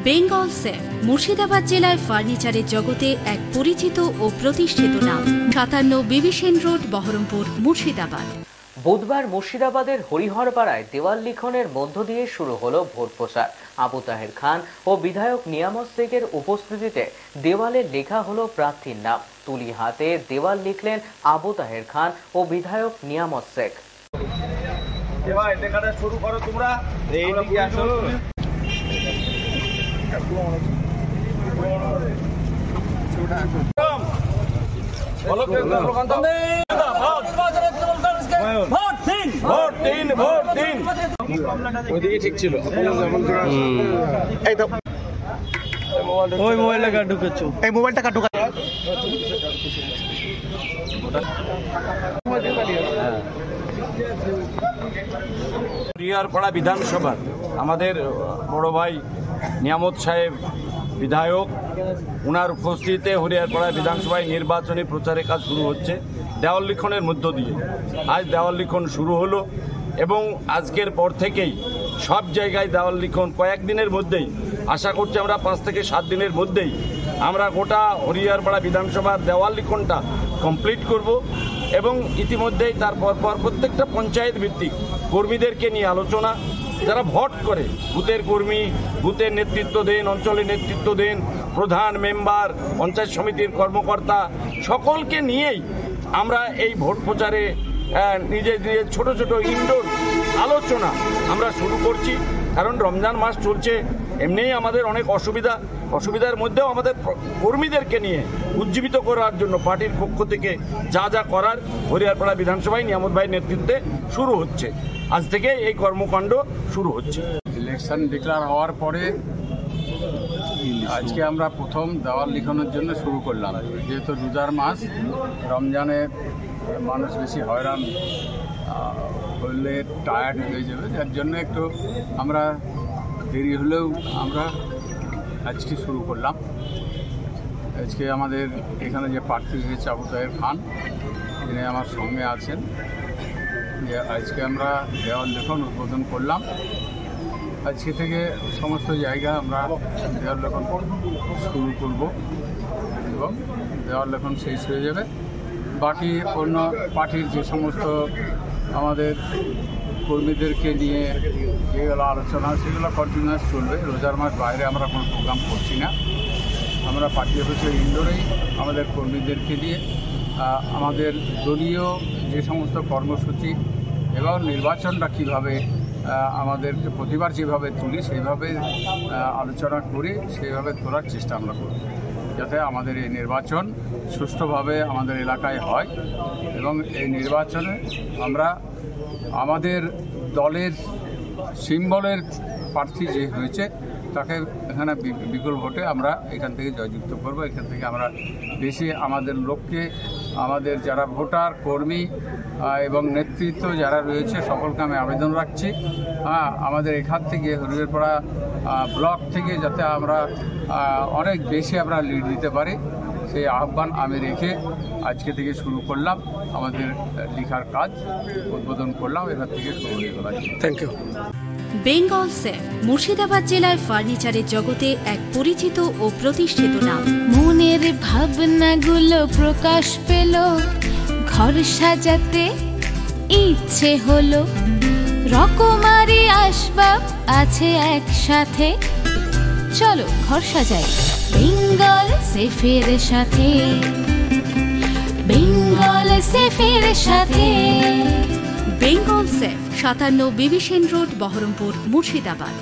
Bengal safe Murshidabad জেলায় ফার্নিচারের জগতে এক পরিচিত ও প্রতিষ্ঠিত নাম। 57 বিবি সেন রোড, বহরমপুর, মুর্শিদাবাদ। বুধবার মুর্শিদাবাদের হরিহরপাড়ায় দেওয়াল লিখনের মধ্য দিয়ে শুরু হলো ভোট প্রচার। আবু তাহের খান ও বিধায়ক নিয়ামত শেখের উপস্থিতিতে দেওয়ালে লেখা হলো প্রার্থীর নাম। তুলি হাতে দেওয়াল লিখলেন আবু তাহের খান ও বিধায়ক নিয়ামত শেখ। শুরু করো তোমরা, এইদিকে আসো। ওইদিকে ঠিক ছিল। ওই মোবাইলটা কার ঢুকেছো? এই মোবাইলটা কার ঢুকা? হরিহরপাড়া বিধানসভা আমাদের বড় ভাই নিয়ামত সাহেব বিধায়ক, ওনার উপস্থিতিতে হরিহরপাড়া বিধানসভায় নির্বাচনী প্রচারের কাজ শুরু হচ্ছে দেওয়াল লিখনের মধ্য দিয়ে। আজ দেওয়াল লিখন শুরু হলো এবং আজকের পর থেকেই সব জায়গায় দেওয়াল লিখন কয়েকদিনের মধ্যেই, আশা করছি আমরা 5 থেকে 7 দিনের মধ্যেই আমরা গোটা হরিহরপাড়া বিধানসভার দেওয়াল লিখনটা কমপ্লিট করব এবং ইতিমধ্যেই তারপর প্রত্যেকটা পঞ্চায়েত ভিত্তিক কর্মীদেরকে নিয়ে আলোচনা, যারা ভোট করে বুথের কর্মী, বুথের নেতৃত্ব দেন, অঞ্চলের নেতৃত্ব দেন, প্রধান, মেম্বার, পঞ্চায়েত সমিতির কর্মকর্তা, সকলকে নিয়েই আমরা এই ভোট প্রচারে নিজের ছোট ছোট ইনডোর আলোচনা আমরা শুরু করছি। কারণ রমজান মাস চলছে, এমনিই আমাদের অনেক অসুবিধার মধ্যেও আমাদের কর্মীদেরকে নিয়ে উজ্জীবিত করার জন্য পার্টির পক্ষ থেকে যা যা করার হরিহরপাড়া বিধানসভায় নিয়ামত ভাইয়ের নেতৃত্বে শুরু হচ্ছে। আজ থেকে এই কর্মকাণ্ড শুরু হচ্ছে। ইলেকশন ডিক্লেয়ার হওয়ার পরে আজকে আমরা প্রথম দেওয়াল লিখনের জন্য শুরু করলাম। যেহেতু রোজার মাস, রমজানে মানুষ বেশি হয়রান হলে টায়ার্ড হয়ে যাবে, যার জন্য একটু আমরা দেরি হলেও আমরা আজকে শুরু করলাম। আজকে আমাদের এখানে যে প্রার্থী হয়েছে আবু তাহের খান, তিনি আমার সঙ্গে আছেন। যে আজকে আমরা দেওয়াল লিখন উদ্বোধন করলাম। আজকে থেকে সমস্ত জায়গা আমরা দেওয়াল লিখন শুরু করব এবং দেওয়াল লিখন শেষ হয়ে যাবে। বাকি অন্য পার্টির যে সমস্ত আমাদের কর্মীদেরকে নিয়ে যেগুলো আলোচনা, সেগুলো কন্টিনিউয়াস চলবে। রোজার মাস বাইরে আমরা কোনো প্রোগ্রাম করছি না। আমরা পার্টি অফিসের ইনডোরেই আমাদের কর্মীদেরকে দিয়ে আমাদের দলীয় যে সমস্ত কর্মসূচি এবং নির্বাচনটা কীভাবে আমাদেরকে প্রতিবার যেভাবে তুলি সেইভাবে আলোচনা করি, সেইভাবে তোলার চেষ্টা আমরা করি, যাতে আমাদের এই নির্বাচন সুষ্ঠুভাবে আমাদের এলাকায় হয় এবং এই নির্বাচনে আমরা আমাদের দলের সিম্বলের প্রার্থী যে হয়েছে তাকে এখানে বিপুল ভোটে আমরা এখান থেকে জয়যুক্ত করব। এখান থেকে আমরা বেশি আমাদের লোককে, আমাদের যারা ভোটার, কর্মী এবং নেতৃত্ব যারা রয়েছে সকলকে আমি আবেদন রাখছি, আমাদের এখান থেকে হরিহরপাড়া ব্লক থেকে যাতে আমরা অনেক বেশি আমরা লিড দিতে পারি, সেই আহ্বান আমি রেখে আজকে থেকে শুরু করলাম। আমাদের লেখার কাজ উদ্বোধন করলাম, এবার থেকে শুরু হয়ে গেল। Thank you. Bengal safe Murshidabad জেলায় ফার্নিচারের জগতে এক পরিচিত ও প্রতিষ্ঠিত নাম। মনের ভাবনাগুলো প্রকাশ পেল, ঘর সাজাতে ইচ্ছে হলো, রকমারি আসবাব আছে একসাথে, চলো ঘর সাজাই বেঙ্গল সেফের সাথে। বেঙ্গল সেফের সাথে। বেঙ্গল সেফ 57 বিবি সেন রোড, বহরমপুর, মুর্শিদাবাদ।